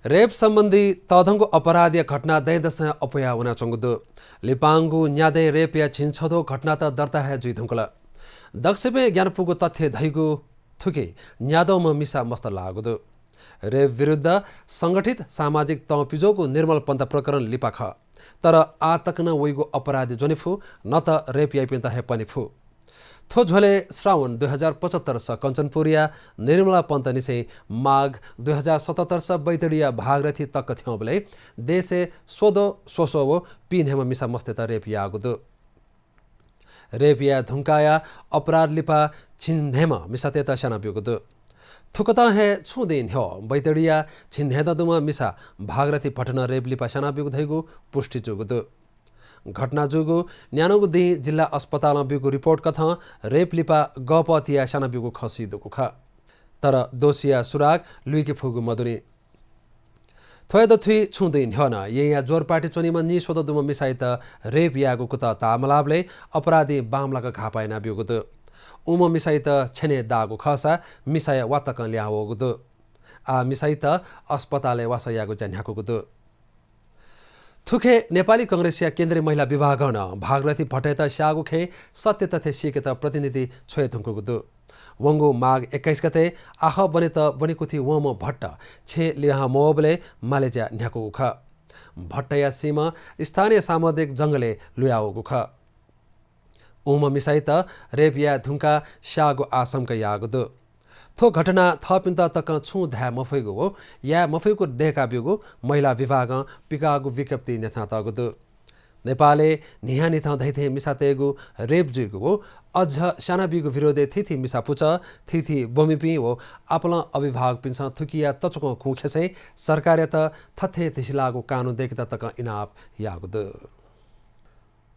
rape सम्बन्धी तदङ्गो अपराधीय घटना दैदस अपया हुन चंगुदु लिपाङ्गु न्यादे रेप या छिन्छदो घटना त दर्ता है जुइधुङ्कल दक्षिमे ज्ञानपुगु तथ्य धैगु थुके न्यादोमा मिसा मस्त लागुदु रेप विरुद्ध संगठित सामाजिक तपिजोको निर्मल पन्त प्रकरण लिपाख तर आतक न वइगु अपराधी जोनिफु न त रेप याइपिन्त हे पनिफु थो झोले श्रावण 2075 स कञ्चनपुरिया निर्मला पन्त निसे माघ 2077 स बैतडिया भागरथी तक थ्यौबले देशे सोदो सोसोवो पिन्हेम मिसा मस्तेत रेप यागुदु रेप या धुंकाया अपराध लिपा छिन्हेम मिसातेत शाना बिगुदु थुकता हे छुदिन हो बैतडिया छिन्हेददुमा मिसा भागरथी पटना रेप लिपा शाना बिगुधैगु पुष्टि जुगुदु घटना जुगु न्यानोगु दी जिल्ला अस्पताल बिगु रिपोर्ट कथ रेप लिपा गपतिया शाना बिगु खसी दुख तर दोषिया सुराग लुइके फुगु मदुनी थोय दथुई छुदिन हन या जोर पार्टी चोनीमा नि सोद दुम मिसाइत रेप यागु कुत तामलाबले अपराधी बामलाका घापाइना बिगुद उम मिसाइत छेने दागु खसा मिसाय वातक ल्यावगुद आ मिसाइत अस्पताले वासयागु जन्याकुगुद थुखे नेपाली कांग्रेसिया केन्द्रीय महिला विभाग भागरथी भट्टयत स्यागुखे सत्य तथ्य सिकेत प्रतिनिधि छोए थुङ्कुगुदु वंगु माघ 21 गते आह बनेत बनिकुथी वम भट्ट छे लिहा मवबलय मालेजिया न्याकुगुख भट्टया सीम स्थानीय सामुदायिक जंगले लुयावगुख उम मिसाइत रेप या धुंका स्यागु आसमका यागुदु थो घटना थपिन्त तक छु धा मफइग हो या मफइगको देका बिगु महिला विभाग पिकागु विज्ञप्ति नेथा तगुदु नेपाले निहानी थ दैथे मिसातेगु रेप जुगु हो अझ साना बिगु विरोधे थिथि मिसा पुच थिथि बमिपि हो आपला अभिभावक पिन्छ थुकिया तचको खुखेसै सरकारले त थथे थिसिलागु कानुन देखित तक इनाप यागुदु